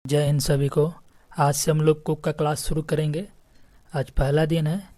जय हिंद सभी को। आज से हम लोग कुक का क्लास शुरू करेंगे। आज पहला दिन है।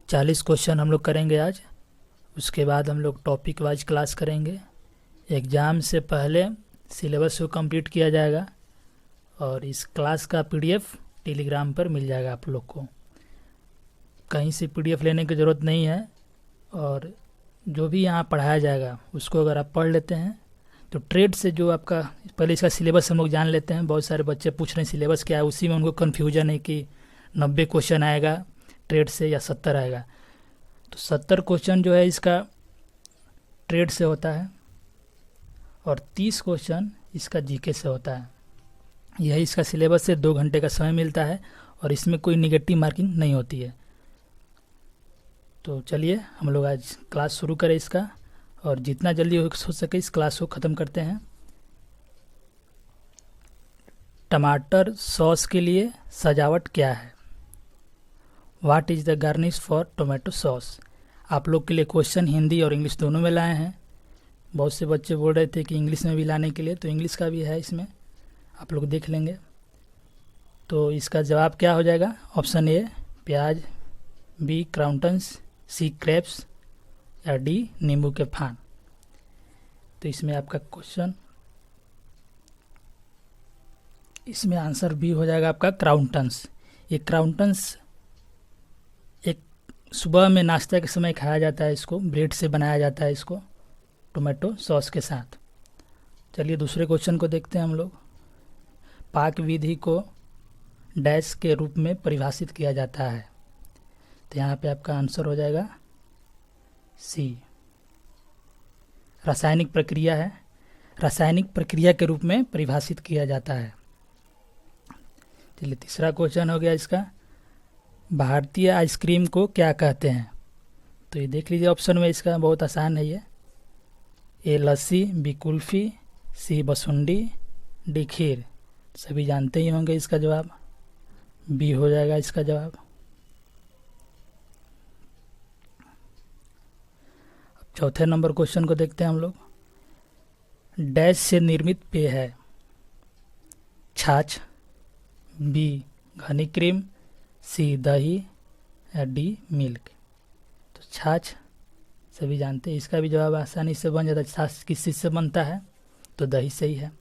40 क्वेश्चन हम लोग करेंगे आज। उसके बाद हम लोग टॉपिक वाइज क्लास करेंगे। एग्ज़ाम से पहले सिलेबस को कंप्लीट किया जाएगा और इस क्लास का पीडीएफ टेलीग्राम पर मिल जाएगा आप लोग को। कहीं से पीडीएफ लेने की ज़रूरत नहीं है और जो भी यहाँ पढ़ाया जाएगा उसको अगर आप पढ़ लेते हैं तो ट्रेड से जो आपका पहले इसका सिलेबस हम लोग जान लेते हैं। बहुत सारे बच्चे पूछ रहे हैं सिलेबस क्या है, उसी में उनको कन्फ्यूजन है कि 90 क्वेश्चन आएगा ट्रेड से या 70 आएगा। तो 70 क्वेश्चन जो है इसका ट्रेड से होता है और 30 क्वेश्चन इसका जीके से होता है। यही इसका सिलेबस से 2 घंटे का समय मिलता है और इसमें कोई निगेटिव मार्किंग नहीं होती है। तो चलिए हम लोग आज क्लास शुरू करें इसका, और जितना जल्दी हो सके इस क्लास को ख़त्म करते हैं। टमाटर सॉस के लिए सजावट क्या है? What is the garnish for tomato sauce? आप लोग के लिए क्वेश्चन हिंदी और इंग्लिश दोनों में लाए हैं। बहुत से बच्चे बोल रहे थे कि इंग्लिश में भी लाने के लिए, तो इंग्लिश का भी है इसमें, आप लोग देख लेंगे। तो इसका जवाब क्या हो जाएगा? ऑप्शन ए प्याज, बी क्राउटन्स, सी क्रेप्स या डी नींबू के फान। तो इसमें आपका क्वेश्चन, इसमें आंसर बी हो जाएगा आपका क्राउटन्स। ये क्राउटन्स एक सुबह में नाश्ता के समय खाया जाता है। इसको ब्रेड से बनाया जाता है, इसको टोमेटो सॉस के साथ। चलिए दूसरे क्वेश्चन को देखते हैं हम लोग। पाक विधि को डैश के रूप में परिभाषित किया जाता है। तो यहाँ पे आपका आंसर हो जाएगा सी, रासायनिक प्रक्रिया है। रासायनिक प्रक्रिया के रूप में परिभाषित किया जाता है। चलिए तीसरा क्वेश्चन हो गया इसका, भारतीय आइसक्रीम को क्या कहते हैं? तो ये देख लीजिए ऑप्शन में, इसका बहुत आसान है ये। ए लस्सी, बी कुल्फ़ी, सी बसुंडी, डी खीर। सभी जानते ही होंगे इसका जवाब बी हो जाएगा इसका जवाब। चौथे नंबर क्वेश्चन को देखते हैं हम लोग। डैश से निर्मित पेय है? छाछ, बी घनी क्रीम, सी दही या डी मिल्क। तो छाछ सभी जानते हैं, इसका भी जवाब आसानी से बन जाता है। छाछ किस चीज़ से बनता है? तो दही से ही है।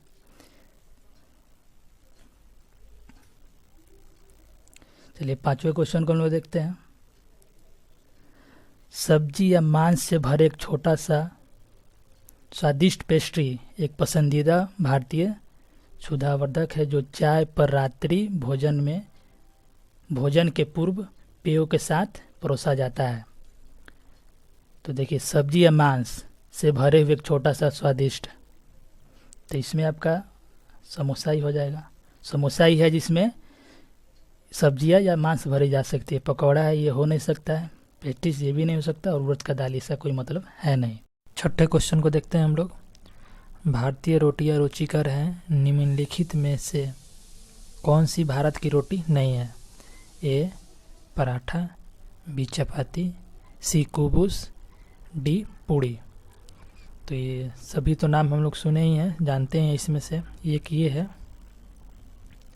चलिए पांचवें क्वेश्चन को हम लोग देखते हैं। सब्जी या मांस से भरे एक छोटा सा स्वादिष्ट पेस्ट्री एक पसंदीदा भारतीय क्षुधावर्धक है जो चाय पर रात्रि भोजन के पूर्व पेयों के साथ परोसा जाता है। तो देखिए सब्जी या मांस से भरे हुए एक छोटा सा स्वादिष्ट, तो इसमें आपका समोसा ही हो जाएगा। समोसा ही है जिसमें सब्जियां या मांस भरी जा सकती है। पकौड़ा है ये हो नहीं सकता है, पेस्टिस ये भी नहीं हो सकता, और उड़द का दाल इसका कोई मतलब है नहीं। छठे क्वेश्चन को देखते हैं हम लोग। भारतीय रोटियां रुचिकर हैं, निम्नलिखित में से कौन सी भारत की रोटी नहीं है? ए पराठा, बी चपाती, सी कुबूस, डी पूड़ी। तो ये सभी तो नाम हम लोग सुने ही हैं, जानते हैं। इसमें से एक ये है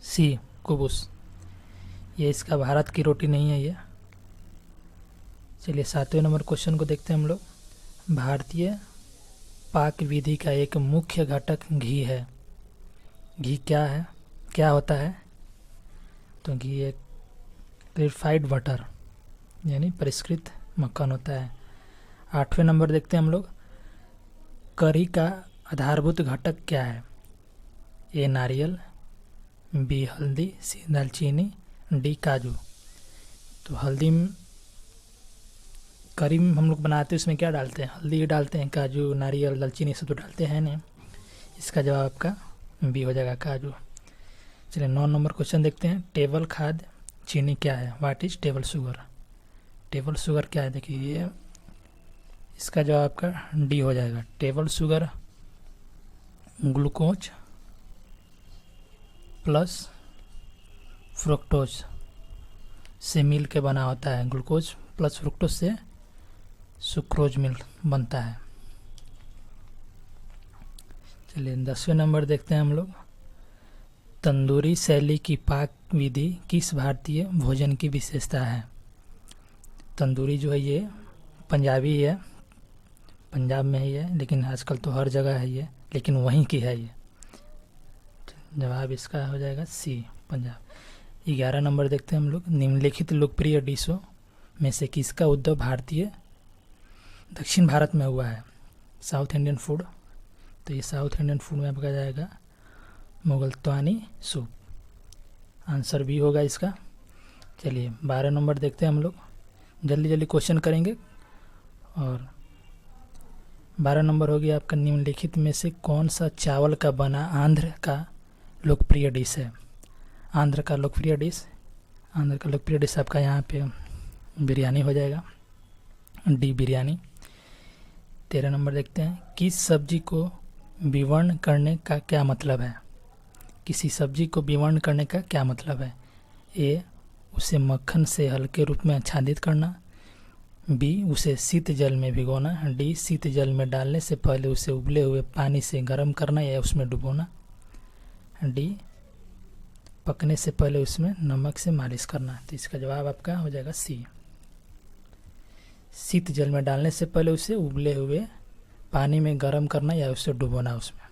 सी कुबूस, ये इसका भारत की रोटी नहीं है ये। चलिए 7वें नंबर क्वेश्चन को देखते हैं हम लोग। भारतीय पाक विधि का एक मुख्य घटक घी है। घी क्या है, क्या होता है? तो घी एक क्लियरफाइड बटर यानी परिष्कृत मक्खन होता है। 8वें नंबर देखते हैं हम लोग। करी का आधारभूत घटक क्या है? ए नारियल, बी हल्दी, सी दालचीनी, डी काजू। तो हल्दी करी हम लोग बनाते हैं, उसमें क्या डालते हैं? हल्दी डालते हैं, काजू, नारियल, दालचीनी सब तो डालते हैं नहीं। इसका जवाब आपका बी हो जाएगा काजू। चलिए 9 नंबर क्वेश्चन देखते हैं। टेबल खाद्य चीनी क्या है? What is table sugar? Table sugar क्या है? देखिए ये इसका जवाब आपका डी हो जाएगा। Table sugar glucose plus fructose से मिल के बना होता है। ग्लूकोज प्लस फ्रुक्टोज से सुक्रोज मिल्क बनता है। चलिए 10वें नंबर देखते हैं हम लोग। तंदूरी शैली की पाक विधि किस भारतीय भोजन की विशेषता है? तंदूरी जो है ये पंजाबी है, पंजाब में ही है, लेकिन आजकल तो हर जगह है ये, लेकिन वहीं की है ये। जवाब इसका हो जाएगा सी, पंजाब। 11 नंबर देखते हैं हम लोग। निम्नलिखित लोकप्रिय डिशों में से किसका उद्भव दक्षिण भारत में हुआ है? साउथ इंडियन फूड, तो ये साउथ इंडियन फूड में आपका जाएगा मुगलतानी सूप। आंसर बी होगा इसका। चलिए 12 नंबर देखते हैं हम लोग, जल्दी जल्दी क्वेश्चन करेंगे। और 12 नंबर हो गया आपका, निम्नलिखित में से कौन सा चावल का बना आंध्र का लोकप्रिय डिश है? आंध्र का लोकप्रिय डिश आपका यहाँ पे बिरयानी हो जाएगा, डी बिरयानी। 13 नंबर देखते हैं, किस सब्जी को विवर्ण करने का क्या मतलब है? किसी सब्जी को विवर्ण करने का क्या मतलब है? ए, उसे मक्खन से हल्के रूप में आच्छादित करना, बी, उसे शीत जल में भिगोना, डी, शीत जल में डालने से पहले उसे उबले हुए पानी से गर्म करना या उसमें डुबोना, डी, पकने से पहले उसमें नमक से मालिश करना। तो इसका जवाब आपका हो जाएगा सी, शीत जल में डालने से पहले उसे उबले हुए पानी में गर्म करना या उसे डुबोना उसमें।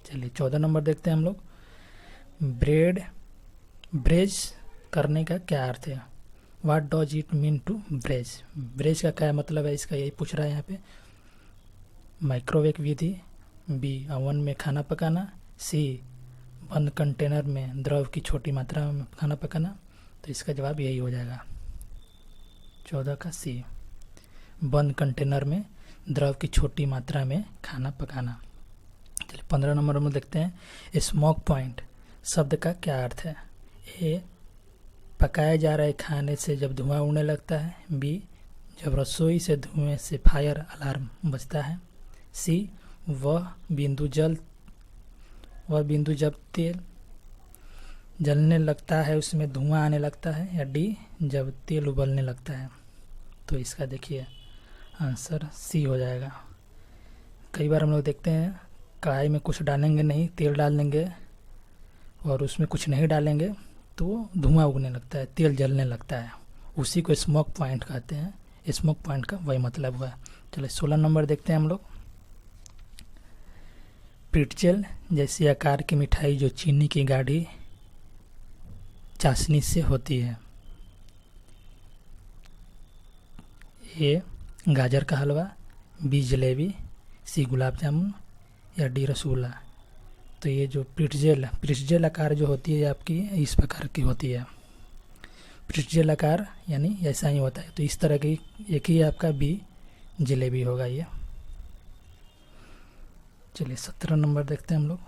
चलिए 14 नंबर देखते हैं हम लोग। ब्रेज करने का क्या अर्थ है? What does it mean to braise? Braise का क्या मतलब है इसका, यही पूछ रहा है यहाँ पे। माइक्रोवेव विधि, बी, ओवन में खाना पकाना, सी, बंद कंटेनर में द्रव की छोटी मात्रा में खाना पकाना। तो इसका जवाब यही हो जाएगा 14 का सी, बंद कंटेनर में द्रव की छोटी मात्रा में खाना पकाना। चलिए 15 नंबर में देखते हैं, स्मोक पॉइंट शब्द का क्या अर्थ है? ए, पकाए जा रहे खाने से जब धुआं उड़ने लगता है, बी, जब रसोई से धुएं से फायर अलार्म बजता है, सी, वह बिंदु जब तेल जलने लगता है उसमें धुआं आने लगता है, या डी, जब तेल उबलने लगता है। तो इसका देखिए आंसर सी हो जाएगा। कई बार हम लोग देखते हैं कढ़ाई में कुछ डालेंगे नहीं, तेल डाल देंगे और उसमें कुछ नहीं डालेंगे तो धुआं उगने लगता है, तेल जलने लगता है, उसी को स्मोक पॉइंट कहते हैं। स्मोक पॉइंट का वही मतलब हुआ। चलिए 16 नंबर देखते हैं हम लोग। प्रिट्जेल जैसी आकार की मिठाई जो चीनी की गाढ़ी चाशनी से होती है, ए, गाजर का हलवा, बी, जलेबी, सी, गुलाब जामुन, या डी, रसगुल्ला। तो ये जो प्रिट्जेल आकार जो होती है आपकी इस प्रकार की होती है। प्रिट्जेल आकार यानी ऐसा ही होता है। तो इस तरह की एक ही आपका बी, जलेबी होगा ये। चलिए 17 नंबर देखते हैं हम लोग।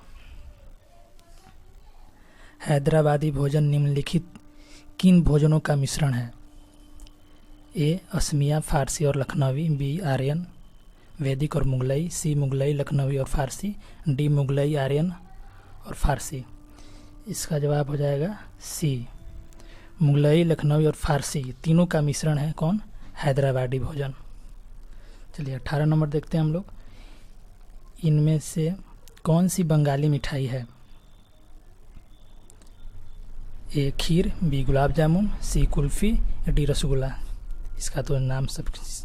हैदराबादी भोजन निम्नलिखित किन भोजनों का मिश्रण है? ए, असमिया, फारसी और लखनवी, बी, आर्यन, वैदिक और मुगलई, सी, मुगलई, लखनवी और फारसी, डी, मुगलई, आर्यन और फारसी। इसका जवाब हो जाएगा सी, मुगलई, लखनवी और फारसी तीनों का मिश्रण है कौन? हैदराबादी भोजन। चलिए 18 नंबर देखते हैं हम लोग। इनमें से कौन सी बंगाली मिठाई है? ए, खीर, बी, गुलाब जामुन, सी, कुल्फ़ी, डी, रसगुल्ला। इसका तो नाम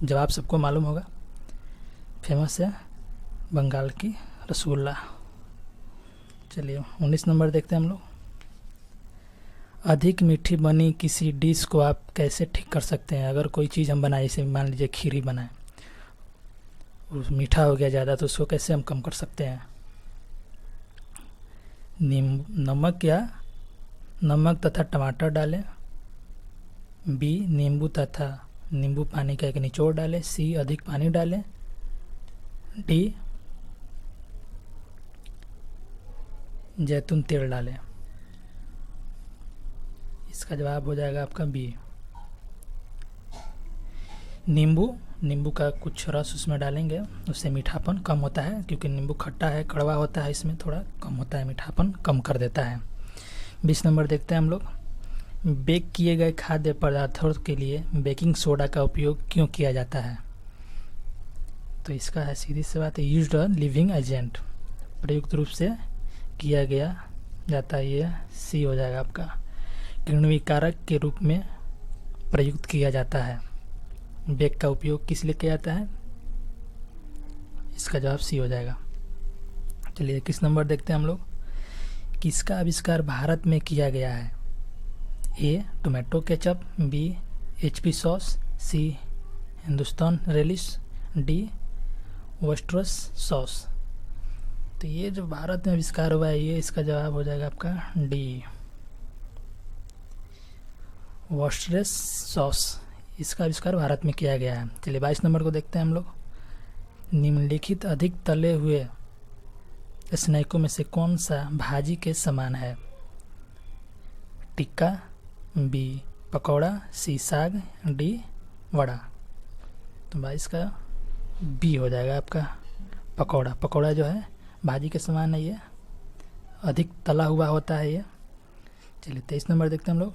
जवाब सबको मालूम होगा, फेमस है बंगाल की रसगुल्ला। चलिए 19 नंबर देखते हैं हम लोग। अधिक मीठी बनी किसी डिश को आप कैसे ठीक कर सकते हैं? अगर कोई चीज़ हम बनाए, जैसे मान लीजिए खीर ही बनाए, मीठा हो गया ज़्यादा, तो उसको कैसे हम कम कर सकते हैं? नमक तथा टमाटर डालें, बी, नींबू पानी का एक निचोड़ डालें, सी, अधिक पानी डालें, डी, जैतून तेल डालें। इसका जवाब हो जाएगा आपका बी, नींबू का कुछ रस उसमें डालेंगे, उससे मीठापन कम होता है, क्योंकि नींबू खट्टा है, कड़वा होता है, इसमें थोड़ा कम होता है, मीठापन कम कर देता है। 20 नंबर देखते हैं हम लोग। बेक किए गए खाद्य पदार्थों के लिए बेकिंग सोडा का उपयोग क्यों किया जाता है? तो इसका है सीधी सी बात है, यूज्ड अ लिविंग एजेंट, प्रयुक्त रूप से किया गया जाता है, ये सी हो जाएगा आपका। किण्वी कारक के रूप में प्रयुक्त किया जाता है। बेग का उपयोग किस लिए किया जाता है? इसका जवाब सी हो जाएगा। चलिए 21 नंबर देखते हैं हम लोग। किसका आविष्कार भारत में किया गया है? A tomato ketchup, B HP sauce, C Hindustan relish, D Worcester sauce. तो ये जो भारत में आविष्कार हुआ है, ये इसका जवाब हो जाएगा आपका डी वेस्टरस सॉस। इसका आविष्कार भारत में किया गया है। चलिए 22 नंबर को देखते हैं हम लोग। निम्नलिखित अधिक तले हुए स्नैकों में से कौन सा भाजी के समान है? टिक्का, बी पकौड़ा, सी साग, डी वड़ा। तो 22 का बी हो जाएगा आपका पकौड़ा। पकौड़ा जो है भाजी के समान है, ये अधिक तला हुआ होता है ये। चलिए 23 नंबर देखते हैं हम लोग।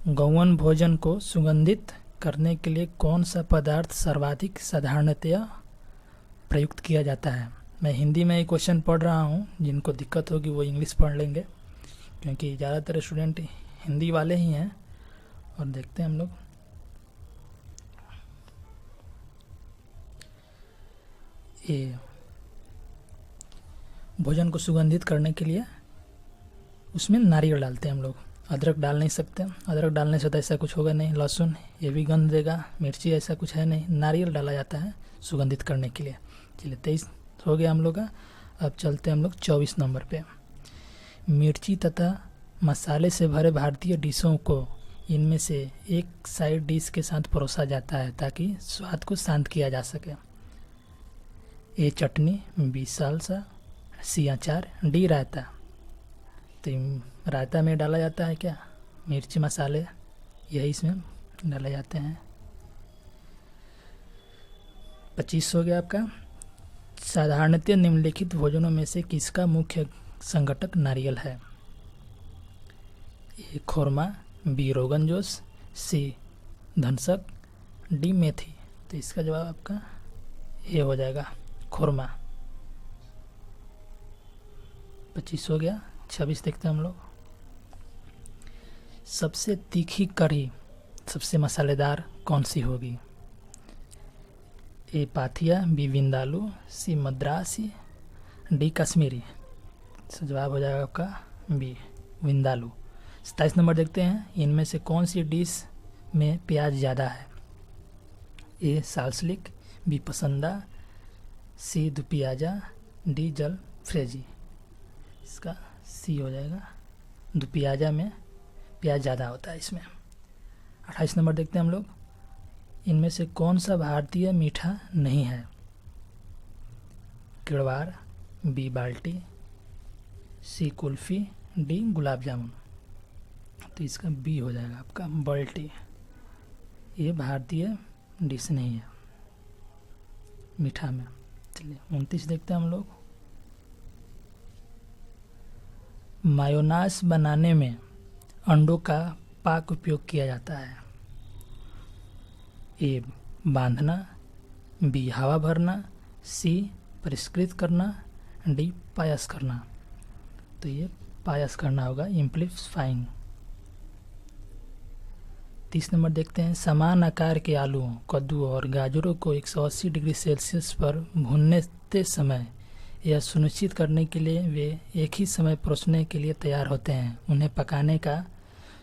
गौवन भोजन को सुगंधित करने के लिए कौन सा पदार्थ सर्वाधिक साधारणतया प्रयुक्त किया जाता है? मैं हिंदी में ये क्वेश्चन पढ़ रहा हूँ, जिनको दिक्कत होगी वो इंग्लिश पढ़ लेंगे, क्योंकि ज़्यादातर स्टूडेंट हिंदी वाले ही हैं। और देखते हैं हम लोग। ये भोजन को सुगंधित करने के लिए उसमें नारियल डालते हैं हम लोग। अदरक डाल नहीं सकते, अदरक डालने से तो ऐसा कुछ होगा नहीं। लहसुन ये भी गंध देगा, मिर्ची ऐसा कुछ है नहीं। नारियल डाला जाता है सुगंधित करने के लिए। चलिए 23 हो गया हम लोग का। अब चलते हैं हम लोग 24 नंबर पे। मिर्ची तथा मसाले से भरे भारतीय डिशों को इनमें से एक साइड डिश के साथ परोसा जाता है ताकि स्वाद को शांत किया जा सके। ए चटनी, बी सालसा, सी अचार, डी रायता। तो रायता में डाला जाता है क्या? मिर्ची मसाले, यही इसमें डाले जाते हैं। 25 हो गया आपका। साधारणतः निम्नलिखित भोजनों में से किसका मुख्य संघटक नारियल है? ए खोरमा, बी रोगन जोश, सी धनसक, डी मेथी। तो इसका जवाब आपका ए हो जाएगा खोरमा। 25 हो गया। 26 देखते हैं हम लोग। सबसे तीखी कढ़ी सबसे मसालेदार कौन सी होगी? ए पाथिया, बी विंदालू, सी मद्रासी, डी कश्मीरी। तो जवाब हो जाएगा आपका बी विंदालू। 27 नंबर देखते हैं। इनमें से कौन सी डिश में प्याज ज़्यादा है? ए साल्सलिक, बी पसंदा, सी दुपियाजा, डी जल फ्रेजी। इसका सी हो जाएगा। दुपियाजा में प्याज ज़्यादा होता है इसमें। 28 नंबर देखते हैं हम लोग। इनमें से कौन सा भारतीय मीठा नहीं है? किड़वार, बी बाल्टी, सी कुल्फ़ी, डी गुलाब जामुन। तो इसका बी हो जाएगा आपका बाल्टी। ये भारतीय डिश नहीं है मीठा में। चलिए 29 देखते हैं हम लोग। मायोनास बनाने में अंडों का पाक उपयोग किया जाता है। ए बांधना, बी हवा भरना, सी परिष्कृत करना, डी पायस करना। तो ये पायस करना होगा, एम्प्लीफाइंग। 30 नंबर देखते हैं। समान आकार के आलूओं, कद्दू और गाजरों को 180 डिग्री सेल्सियस पर भूनते समय यह सुनिश्चित करने के लिए वे एक ही समय परोसने के लिए तैयार होते हैं, उन्हें पकाने का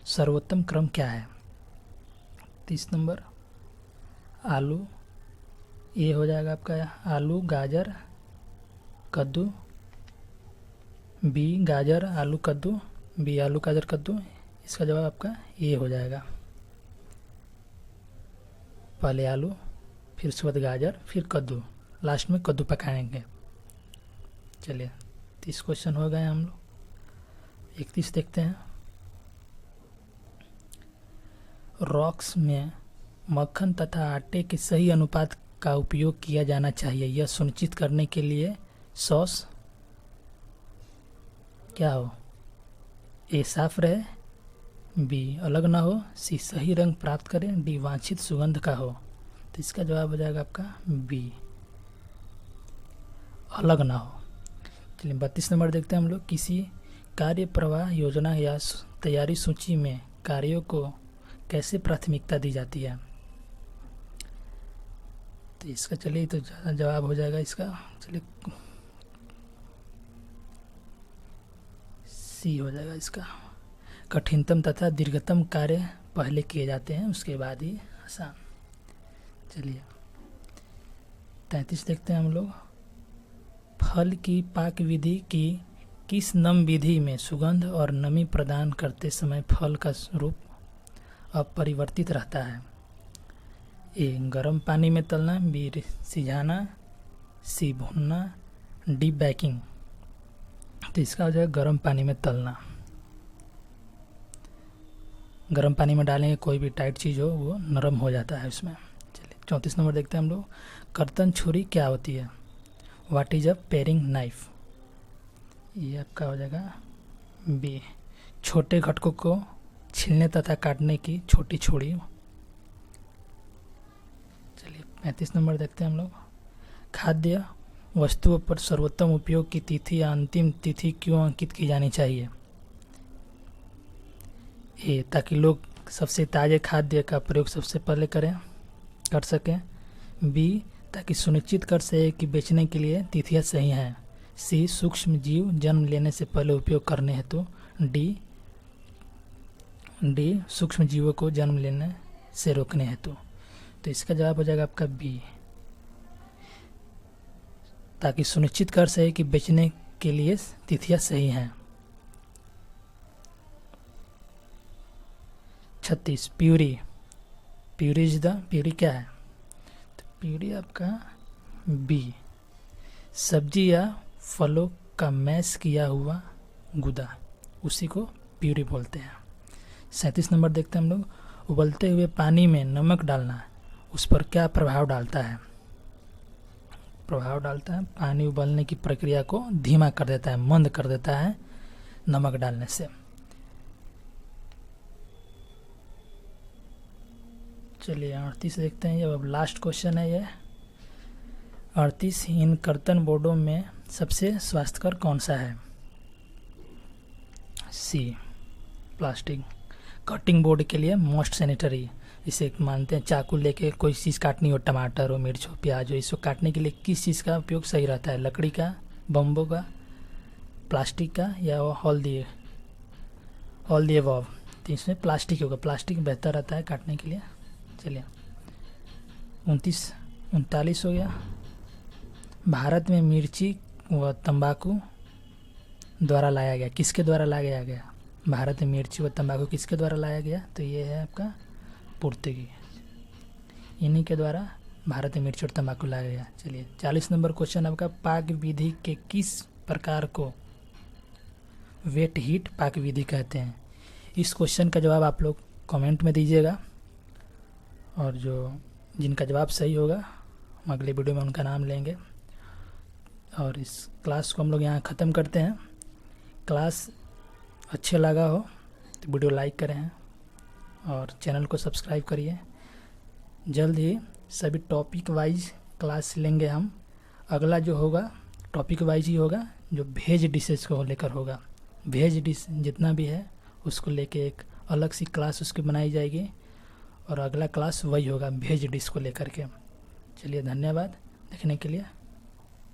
सर्वोत्तम क्रम क्या है? 30 नंबर। आलू, ये हो जाएगा आपका आलू गाजर कद्दू, बी गाजर आलू कद्दू, बी आलू गाजर कद्दू। इसका जवाब आपका ये हो जाएगा। पहले आलू, फिर उसके बाद गाजर, फिर कद्दू, लास्ट में कद्दू पकाएंगे। चलिए 30 क्वेश्चन हो गए हम लोग। 31 देखते हैं। रॉक्स में मक्खन तथा आटे के सही अनुपात का उपयोग किया जाना चाहिए, यह सुनिश्चित करने के लिए सॉस क्या हो? ए साफ रहे, बी अलग ना हो, सी सही रंग प्राप्त करें, डी वांछित सुगंध का हो। तो इसका जवाब हो जाएगा आपका बी अलग ना हो। चलिए 32 नंबर देखते हैं हम लोग। किसी कार्य प्रवाह योजना या तैयारी सूची में कार्यों को कैसे प्राथमिकता दी जाती है? तो इसका चलिए तो ज़्यादा जवाब हो जाएगा इसका, चलिए सी हो जाएगा इसका। कठिनतम तथा दीर्घतम कार्य पहले किए जाते हैं, उसके बाद ही आसान। चलिए 33 देखते हैं हम लोग। फल की पाक विधि की किस नम विधि में सुगंध और नमी प्रदान करते समय फल का स्वरूप अपरिवर्तित रहता है? ए गर्म पानी में तलना, बी सिझाना, सी भूनना, डी बेकिंग। तो इसका हो जाएगा गर्म पानी में तलना। गर्म पानी में डालेंगे कोई भी टाइट चीज़ हो वो नरम हो जाता है उसमें। चलिए 34 नंबर देखते हैं हम लोग। कर्तन छुरी क्या होती है? What is a pairing knife? ये आपका हो जाएगा बी छोटे घटकों को छीलने तथा काटने की छोटी छुरी। चलिए 35 नंबर देखते हैं हम लोग। खाद्य वस्तुओं पर सर्वोत्तम उपयोग की तिथि या अंतिम तिथि क्यों अंकित की जानी चाहिए? ए ताकि लोग सबसे ताज़े खाद्य का प्रयोग सबसे पहले कर सकें। बी ताकि सुनिश्चित कर सके कि बेचने के लिए तिथियां सही हैं। सी सूक्ष्म जीव जन्म लेने से पहले उपयोग करने हेतु। डी सूक्ष्म जीवों को जन्म लेने से रोकने हेतु। तो इसका जवाब हो जाएगा आपका बी, ताकि सुनिश्चित कर सके कि बेचने के लिए तिथियां सही हैं। 36 प्यूरी प्यूरी क्या है? तो प्यूरी आपका बी सब्जी या फलों का मैश किया हुआ गुदा, उसी को प्यूरी बोलते हैं। 37 नंबर देखते हैं हम लोग। उबलते हुए पानी में नमक डालना उस पर क्या प्रभाव डालता है? पानी उबलने की प्रक्रिया को धीमा कर देता है, मंद कर देता है नमक डालने से। चलिए 38 देखते हैं, ये अब लास्ट क्वेश्चन है ये 38। इन कर्तन बोर्डों में सबसे स्वास्थ्यकर कौन सा है? सी प्लास्टिक। कटिंग बोर्ड के लिए मोस्ट सैनिटरी। इसे मानते हैं चाकू लेके कोई चीज़ काटनी हो, टमाटर हो, मिर्च हो, प्याज हो, इसको काटने के लिए किस चीज़ का उपयोग सही रहता है? लकड़ी का, बम्बू का, प्लास्टिक का या ऑल दी अबव। तो इसमें प्लास्टिक होगा, प्लास्टिक बेहतर रहता है काटने के लिए। चलिए 39 हो गया। भारत में मिर्ची व तंबाकू द्वारा लाया गया, किसके द्वारा लाया गया? भारत में मिर्ची व तंबाकू किसके द्वारा लाया गया? तो ये है आपका पुर्तगी, इन्हीं के द्वारा भारत में मिर्ची और तंबाकू लाया गया। चलिए 40 नंबर क्वेश्चन आपका। पाक विधि के किस प्रकार को वेट हीट पाक विधि कहते हैं? इस क्वेश्चन का जवाब आप लोग कमेंट में दीजिएगा, और जिनका जवाब सही होगा हम अगले वीडियो में उनका नाम लेंगे। और इस क्लास को हम लोग यहाँ ख़त्म करते हैं। क्लास अच्छे लगा हो तो वीडियो लाइक करें और चैनल को सब्सक्राइब करिए। जल्द ही सभी टॉपिक वाइज क्लास लेंगे हम। अगला जो होगा टॉपिक वाइज ही होगा, जो वेज डिशेस को लेकर होगा। वेज डिश जितना भी है उसको लेके एक अलग सी क्लास उसकी बनाई जाएगी, और अगला क्लास वही होगा वेज डिश को लेकर के। चलिए धन्यवाद देखने के लिए।